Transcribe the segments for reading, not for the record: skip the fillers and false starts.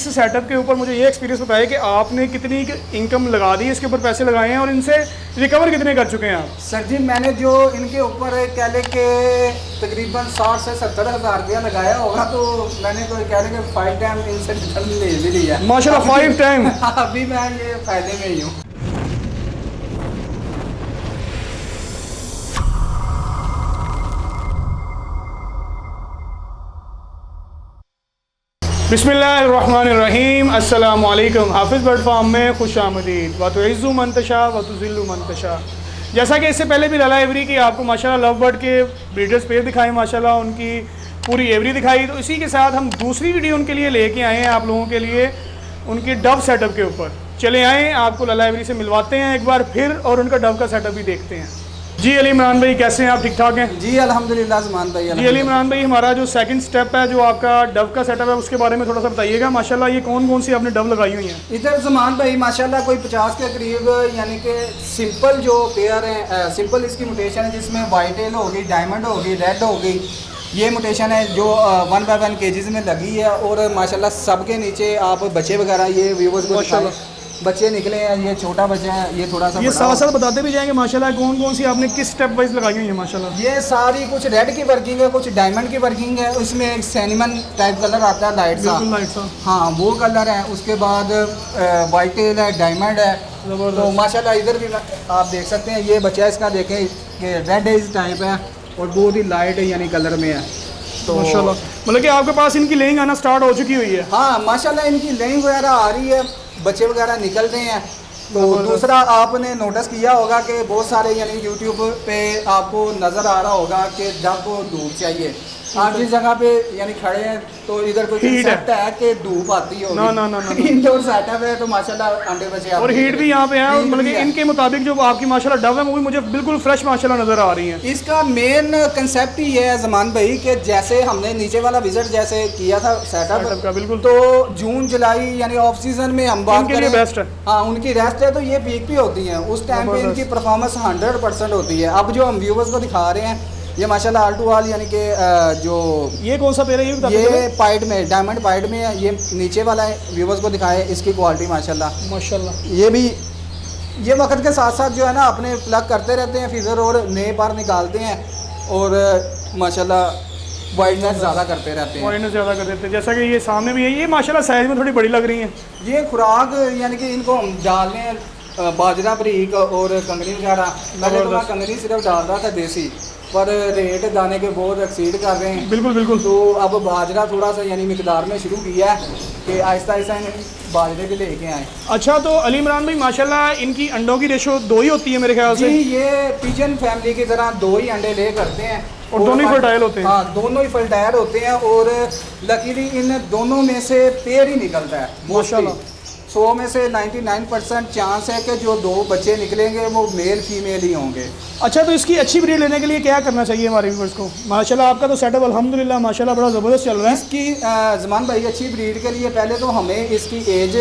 इस सेटअप के ऊपर मुझे ये एक्सपीरियंस बताया कि आपने कितनी इनकम लगा दी, इसके ऊपर पैसे लगाए हैं और इनसे रिकवर कितने कर चुके हैं आप? सर जी मैंने जो इनके ऊपर कह लें कि तकरीबन 60 से 70 हज़ार रुपया लगाया होगा, तो मैंने तो कह लें कि 5 टाइम इनसे रिटर्न ले भी लिया माशाल्लाह 5 टाइम। अभी मैं ये फ़ायदे में ही हूँ। बिस्मिल्लाहिर्रहमानिर्रहीम, अस्सलामु अलैकुम। हाफिज़ बर्ड फार्म में खुश आमदीद। व तुइज़्ज़ु मन तशा व तुज़िल्लु मन तशा। जैसा कि इससे पहले भी लाला एवरी की आपको माशाल्लाह लव बर्ड के ब्रीडर्स पेयर दिखाए, माशाल्लाह उनकी पूरी एवरी दिखाई, तो इसी के साथ हम दूसरी वीडियो उनके लिए लेके आए हैं आप लोगों के लिए, उनकी डव सेटअप के ऊपर। चले आएँ आपको लाला एवरी से मिलवाते हैं एक बार फिर और उनका डव का सेटअप भी देखते हैं। जी अली इमरान भाई, कैसे हैं आप? ठीक ठाक हैं? जी अल्हम्दुलिल्लाह ज़मान भाई। जी अली इमरान भाई, हमारा जो सेकंड स्टेप है, जो आपका डव का सेटअप है, उसके बारे में थोड़ा सा बताइएगा। माशाल्लाह ये कौन कौन सी आपने डव लगाई हुई हैं? इधर ज़मान भाई माशाल्लाह कोई 50 के करीब, यानी कि सिंपल जो पेयर हैं, सिंपल इसकी म्यूटेशन है, जिसमें वाइट टेल होगी, डायमंड होगी, रेड होगी, ये म्यूटेशन है जो 1 बाय 1 केजीज़ में लगी है। और माशाल्लाह सबके नीचे आप बच्चे वगैरह ये व्यूवर्स को दिखाएं, बच्चे निकले हैं। ये छोटा बच्चा है, ये थोड़ा सा ये साथ साथ बताते भी जाएंगे माशाल्लाह कौन कौन सी आपने किस स्टेप वाइज लगाई हुई है माशाल्लाह। ये सारी कुछ रेड की वर्किंग है, कुछ डायमंड की वर्किंग है, उसमें एक सैनिमन टाइप कलर आता है लाइट सा, हाँ वो कलर है। उसके बाद वाइट टेल है, डायमंड है। तो माशाल्लाह इधर भी आप देख सकते हैं, ये बच्चा इसका देखें कि रेड इस टाइप है और बहुत ही लाइट यानी कलर में है। तो माशाल्लाह मतलब कि आपके पास इनकी लेइंग आना स्टार्ट हो चुकी हुई है? हाँ माशाल्लाह इनकी लेइंग वगैरह आ रही है, बच्चे वगैरह निकल रहे हैं। तो दूसरा आपने नोटिस किया होगा कि बहुत सारे यानी यूट्यूब पे आपको नज़र आ रहा होगा कि जब धूप चाहिए, आप जिस जगह पे यानी खड़े हैं तो इधर कोई कंसेप्ट है कि धूप आती होगी, ना ना ना ना इंडोर सेटअप है, तो माशाल्लाह अंडे बचे और हीट भी यहाँ पे है। मतलब कि इनके मुताबिक जो आपकी माशाल्लाह डव है वो भी मुझे बिल्कुल फ्रेश माशाल्लाह नज़र आ रही है। इसका मेन कंसेप्ट ही है ज़मान भाई कि जैसे हमने नीचे वाला विजिट जैसे किया था सेटअप का, बिल्कुल। तो जून जुलाई यानी ऑफ सीजन में हम बात करें, बेस्ट है। हाँ उनकी रेस्ट है, तो ये पीक भी होती है, उस टाइम पे इनकी परफॉर्मेंस 100% होती है। अब जो हम व्यूवर्स को दिखा रहे हैं ये माशाल्लाह ऑल टू ऑल यानी कि जो ये कौन सा पेड़ है ये पाइड में, डायमंड पाइड में है, ये नीचे वाला है, व्यूवर्स को दिखाए इसकी क्वालिटी माशाल्लाह। ये भी ये वक्त के साथ साथ जो है ना अपने प्लग करते रहते हैं फिजर और नए बार निकालते हैं और माशाल्लाह वाइडनेस ज़्यादा करते रहते हैं, वाइडनेस ज़्यादा कर देते हैं। जैसा कि ये सामने भी है, ये माशाल्लाह साइज़ में थोड़ी बड़ी लग रही है। ये खुराक यानी कि इनको हम डाल रहे हैं बाजरा बरीक और कंगनी वगैरह। पहले तो मैं कंगनी सिर्फ डाल रहा था देसी, पर रेट दाने के बहुत एक्सीड कर रहे हैं। बिल्कुल बिल्कुल। तो अब बाजरा थोड़ा सा यानी मिकदार में शुरू किया है कि आहिस्ता आहिस्ता बाजरे भी लेके आए। अच्छा, तो अली इमरान भाई माशाल्लाह इनकी अंडों की रेशो 2 ही होती है मेरे ख्याल से? जी ये पिजन फैमिली की तरह 2 ही अंडे ले करते हैं और दोनों ही फर्टाइल होते हैं? हाँ दोनों ही फर्टाइल होते हैं और लकीली इन दोनों में से पेयर ही निकलता है माशाल्लाह। 100 में से 99% चांस है कि जो 2 बच्चे निकलेंगे वो मेल फीमेल ही होंगे। अच्छा, तो इसकी अच्छी ब्रीड लेने के लिए क्या करना चाहिए हमारे व्यूअर्स को? माशाल्लाह आपका तो सेटअप अल्हम्दुलिल्लाह माशाल्लाह बड़ा ज़बरदस्त चल रहा है। इसकी ज़मान भाई अच्छी ब्रीड के लिए पहले तो हमें इसकी एज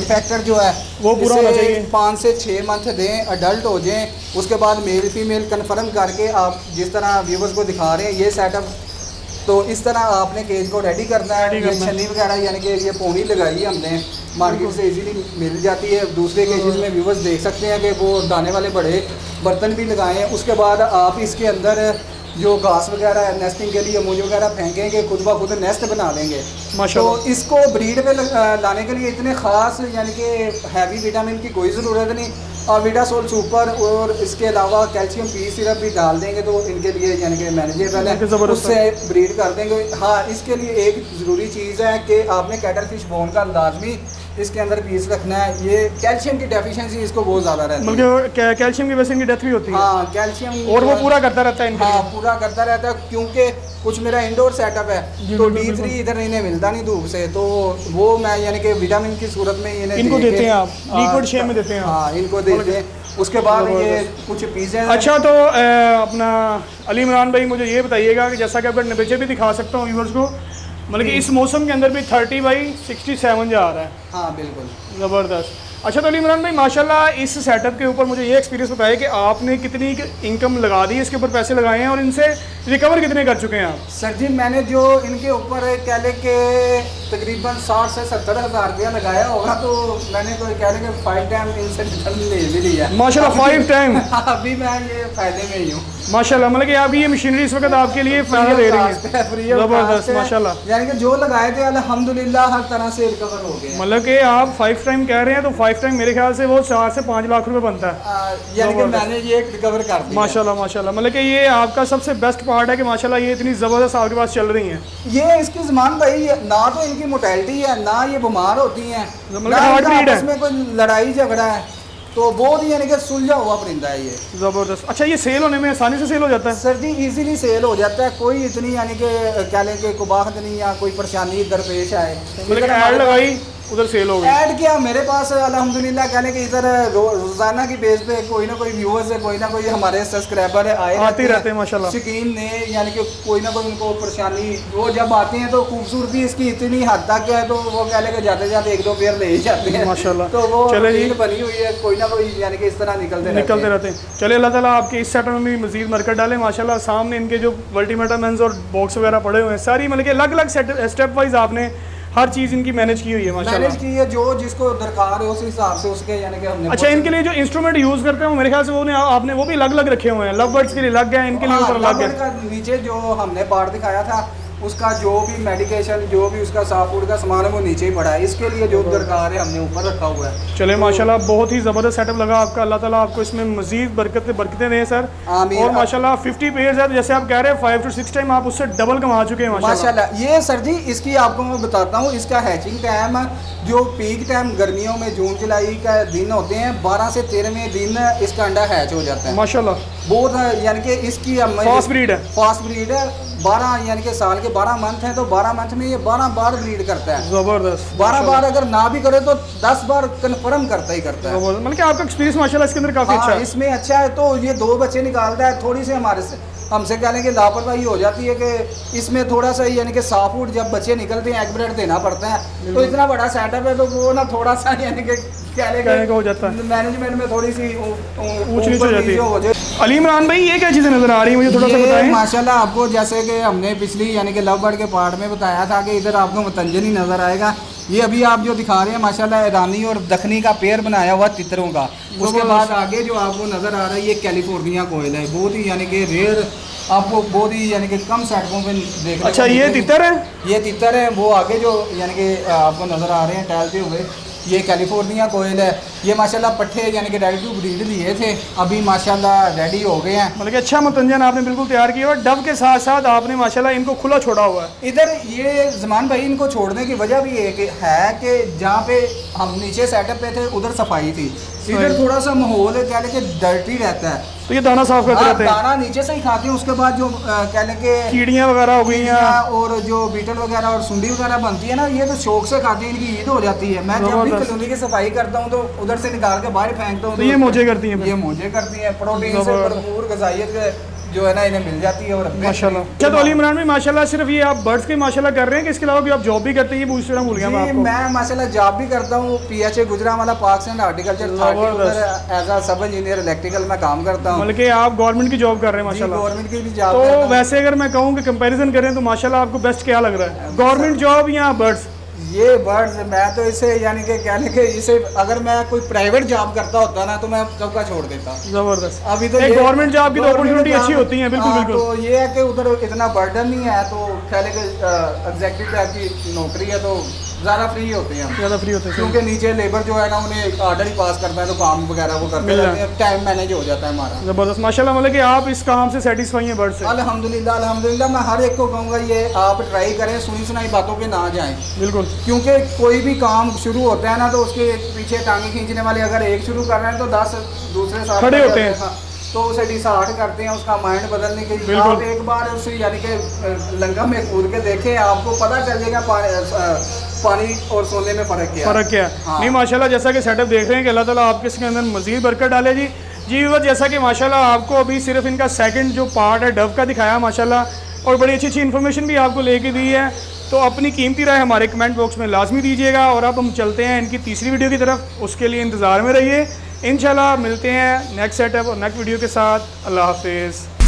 फैक्टर जो है वो पूरा होना चाहिए। 5 से 6 मंथ दें, अडल्ट हो जाएं, उसके बाद मेल फीमेल कन्फर्म करके आप जिस तरह व्यूवर्स को दिखा रहे हैं ये सेटअप, तो इस तरह आपने केज को रेडी करना है। ये छन्नी वगैरह यानी कि ये पोनी लगाई है हमने, मार्केट से इजीली मिल जाती है। दूसरे केजेस में व्यूवर्स देख सकते हैं कि वो दाने वाले बड़े बर्तन भी लगाए हैं। उसके बाद आप इसके अंदर जो घास वगैरह है नेस्टिंग के लिए मूंज वगैरह फेंकेंगे, खुद ब खुद नेस्ट बना लेंगे। तो इसको ब्रीड पे लाने के लिए इतने ख़ास यानी कि हैवी विटामिन की कोई ज़रूरत नहीं, और विटासोल सुपर और इसके अलावा कैल्शियम पी सिरप भी डाल देंगे तो इनके लिए यानी कि मैनेजेबल है, उससे ब्रीड कर देंगे। हाँ इसके लिए एक ज़रूरी चीज़ है कि आपने कैटल फिश बोन का लाजमी इसके अंदर पीस रखना है। ये कैल्शियम की डेफिशिएंसी इसको बहुत ज़्यादा रहती है, मतलब कैल्शियम की वजह से इनकी डेथ भी होती है। हाँ कैल्शियम, और वो पूरा करता रहता है। हाँ पूरा करता रहता है, क्योंकि कुछ मेरा इंडोर सेटअप है तो D3 इधर इन्हें मिलता नहीं धूप से, तो वो मैं यानी कि विटामिन की सूरत में इनको देते हैं आप, लिक्विड शेप में देते हैं। हाँ इनको देते हैं। उसके बाद ये कुछ पीज़े। अच्छा, तो अपना अली इमरान भाई मुझे ये बताइएगा कि जैसा कि आप नीचे भी दिखा सकता हूँ व्यूअर्स को, मतलब कि इस मौसम के अंदर भी 30 बाई 67 जा रहा है। हाँ बिल्कुल ज़बरदस्त। अच्छा तो अली इमरान भाई माशाल्लाह इस सेटअप के ऊपर मुझे ये एक्सपीरियंस बताया कि आपने कितनी इनकम लगा दी, इसके ऊपर पैसे लगाए हैं और इनसे रिकवर कितने कर चुके हैं आप? सर जी मैंने जो इनके ऊपर कह लें कि तकरीबन 60 से 70 हज़ार रुपया लगाया होगा, तो मैंने तो कह लें कि 5 टाइम इनसे रिटर्न ले भी लिया माशाल्लाह 5 टाइम। अभी मैं ये फायदे में ही हूँ माशाल्लाह, मतलब कि अभी ये मशीनरी इस वक्त आपके लिए फायदा दे रही है। ज़बरदस्त माशाल्लाह, यानी कि जो लगाए थे अल्हम्दुलिल्लाह हर तरह से रिकवर हो गए। मतलब कि आप 5 टाइम कह रहे हैं तो 5 टाइम मेरे ख्याल से वो 4 से 5 लाख रुपए बनता है। यानी कि मैंने ये रिकवर कर दिया माशाल्लाह माशाल्लाह, मतलब कि ये आपका सबसे बेस्ट पार्ट है कि माशाल्लाह ये इतनी ज़बरदस्त आपके पास चल रही हैं। ये इसकी ज़मान भाई ना तो इनकी मोटेलिटी है, ना ये बीमार होती हैं, मतलब ना हार्ट बीट है। आपस में कोई लड़ाई झगड़ा है, तो बहुत ही यानी कि सुलझा हुआ परिंदा है ये। ज़बरदस्त। अच्छा ये सेल होने में आसानी से सेल हो जाता है? सर जी इजीली सेल हो जाता है, कोई इतनी यानी कि क्या लें कि कुबाहत नहीं या कोई परेशानी दरपेश आए। मतलब कि ऐड लगाई उधर सेल हो गई। ऐड किया मेरे पास अल्हम्दुलिल्लाह कह लें कि इधर रोज़ाना की बेस पे कोई ना कोई व्यूअर्स है, कोई ना कोई हमारे सब्सक्राइबर आते रहते हैं माशाल्लाह। शकीन ने यानी कि कोई ना कोई उनको परेशानी, वो जब आते हैं तो खूबसूरती इसकी इतनी हद तक है, तो वो कह लें कि जाते जाते 1-2 पेयर ले ही जाते हैं माशाल्लाह। तो वो चले जी, बनी हुई है, कोई ना कोई यानी कि इस तरह निकलते रहते हैं। चले अल्लाह ताला आपके इस सेटअप में भी मजीद बरकत डाले माशाल्लाह। सामने इनके जो मल्टीमेटामेंस और बॉक्स वगैरह पड़े हुए हैं, सारी मतलब कि अलग अलग स्टेप वाइज आपने हर चीज़ इनकी मैनेज की हुई है माशाल्लाह। मैनेज की है, जो जिसको दरकार है उस हिसाब से उसके यानी कि हमने। अच्छा इनके लिए जो इंस्ट्रूमेंट यूज़ करते हैं वो मेरे ख्याल से वो आपने वो भी अलग अलग रखे हुए हैं। लव बर्ड्स के लिए अलग है, इनके लिए ऊपर अलग है। नीचे जो हमने पार्ट दिखाया था उसका जो भी मेडिकेशन, जो भी उसका साफ फूड का सामान है वो नीचे ही पड़ा है, इसके लिए जो दरकार है हमने ऊपर रखा हुआ है। चले माशाल्लाह बहुत ही ज़बरदस्त सेटअप लगा आपका, अल्लाह ताला आपको इसमें मजीद बरकतें दें सर। और माशाल्लाह 50 पेयर्स है, जैसे आप कह रहे हैं 5 to 6 टाइम आप उससे डबल कमा चुके हैं माशाल्लाह। ये सर जी इसकी आपको मैं बताता हूँ, इसका हैचिंग टाइम जो पीक टाइम गर्मियों में जून जुलाई का दिन होते हैं, 12 से 13वें दिन इसका अंडा हैच हो जाता है माशाल्लाह। बहुत यानी कि इसकी फास्ट ब्रीड है, 12 यानी कि साल के 12 मंथ हैं, तो 12 मंथ में ये 12 बार ब्रीड करता है। जबरदस्त। 12 बार अगर ना भी करे तो 10 बार कन्फर्म करता ही करता है। मतलब कि आपका एक्सपीरियंस माशाल्लाह इसके अंदर काफी अच्छा है। इसमें अच्छा है, तो ये 2 बच्चे निकालता है। थोड़ी सी हमसे कह लें कि लापरवाही हो जाती है कि इसमें थोड़ा सा यानी कि साफ फूड जब बच्चे निकलते हैं एग ब्रेड देना पड़ता है, तो इतना बड़ा सेटअप है तो वो ना थोड़ा सा यानी कि कह लें हो जाता है मैनेजमेंट में थोड़ी सी ऊंच नीच हो जाती है। अली इमरान भाई ये क्या चीज़ें नजर आ रही है, मुझे थोड़ा सा बताएं। माशाल्लाह आपको जैसे कि हमने पिछली यानी कि लव बर्ड के पार्ट में बताया था कि इधर आपको मतंजन ही नज़र आएगा। ये अभी आप जो दिखा रहे हैं माशाल्लाह ईरानी और दखनी का पेयर बनाया हुआ तितरों का। उसके बाद आगे जो आपको नज़र आ रहा है ये कैलिफोर्निया कोयल है, बहुत ही यानी कि रेयर, आपको बहुत ही यानी कि कम सेटों पे देखने। अच्छा ये तितर है, ये तितर है। वो आगे जो यानी कि आपको नज़र आ रहे हैं टहलते हुए, ये कैलिफोर्निया कोयल है। ये माशाल्लाह पट्ठे यानी कि रेडी टू ब्रीड लिए थे, अभी माशाल्लाह रेडी हो गए हैं। मतलब कि अच्छा मतंजन आपने बिल्कुल तैयार किया और डब के साथ साथ आपने माशाल्लाह इनको खुला छोड़ा हुआ है। इधर ये ज़मान भाई इनको छोड़ने की वजह भी एक है कि जहाँ पे हम नीचे सेटअप पे थे उधर सफाई थी, इधर थोड़ा सा माहौल है कह लें कि डर्टी रहता है, तो ये दाना साफ करते रहते हैं। दाना नीचे से ही खाते हैं। उसके बाद जो कह लें कि कीड़ियाँ वगैरह हो गई हैं और जो बीटल वगैरह और सुंडी वगैरह बनती है ना, ये तो शौक से खाती है, इनकी ईद हो जाती है। मैं जब भी कॉलोनी की सफाई करता हूँ तो उधर से निकाल के बाहर फेंकता हूँ, तो ये मौजे करती हैं। ये मौजे करती हैं, प्रोटीन से भरपूर ग़िज़ाइयत जो है ना इन्हें मिल जाती है। और माशाल्लाह। अच्छा तो अली इमरान भाई माशाल्लाह सिर्फ ये आप बर्ड्स के माशाल्लाह कर रहे हैं कि इसके अलावा भी आप जॉब भी करते हैं? ये पूछना भूल गया मैं आपको। मैं माशाल्लाह जॉब भी करता हूँ, PHA Gujranwala parks and horticulture as a sub engineer electrical में काम करता हूँ। मतलब कि आप गवर्नमेंट की जॉब कर रहे हैं माशाल्लाह। गवर्नमेंट की भी जॉब। तो वैसे अगर मैं कहूँ कि कंपैरिजन करें तो माशाल्लाह आपको बेस्ट क्या लग रहा है, गवर्नमेंट जॉब या बर्ड्स? ये बर्ड्स मैं तो इसे यानी कि कहने के इसे अगर मैं कोई प्राइवेट जॉब करता होता ना तो मैं कब का छोड़ देता। जबरदस्त। अभी तो एक गवर्नमेंट जॉब की तो अपॉर्चुनिटी अच्छी होती है। बिल्कुल बिल्कुल। तो ये है कि उधर इतना बर्डन नहीं है, तो कहने के एग्जीक्यूटिव टाइप की नौकरी है तो ज़्यादा फ्री होते हैं, ज़्यादा फ्री होते हैं क्योंकि नीचे लेबर जो है ना उन्हें ऑर्डर ही पास करना है तो काम वगैरह वो करते रहते हैं, टाइम मैनेज हो जाता है हमारा। ज़बरदस्त माशाल्लाह। मतलब कि आप इस काम से सेटिस्फाई हैं बर्ड से? अल्हम्दुलिल्लाह अल्हम्दुलिल्लाह। मैं हर एक को कहूँगा ये आप ट्राई करें, सुनी सुनाई बातों पे ना जाएं। बिल्कुल। क्योंकि कोई भी काम शुरू होता है ना तो उसके पीछे टांगे खींचने वाले अगर एक शुरू कर रहे हैं तो 10 दूसरे साथ खड़े होते हैं, तो उसे डिसार्ट करते हैं उसका माइंड बदलने के लिए। आप एक बार उसे यानी कि लंगा में कूद के देखें, आपको पता चल जाएगा पानी और सोने में फ़र्क क्या है। हाँ। नहीं माशाल्लाह जैसा कि सेटअप देख रहे हैं कि अल्लाह ताला आपके इसके अंदर मज़ीद बरकत डाले जी। जी वो जैसा कि माशाल्लाह आपको अभी सिर्फ इनका सेकंड जो पार्ट है डव का दिखाया माशाल्लाह, और बड़ी अच्छी अच्छी इन्फॉर्मेशन भी आपको लेके दी है। तो अपनी कीमती राय हमारे कमेंट बॉक्स में लाजमी दीजिएगा। और अब हम चलते हैं इनकी तीसरी वीडियो की तरफ, उसके लिए इंतज़ार में रहिए। इंशाल्लाह मिलते हैं नेक्स्ट सेटअप और नेक्स्ट वीडियो के साथ। अल्लाह हाफिज़।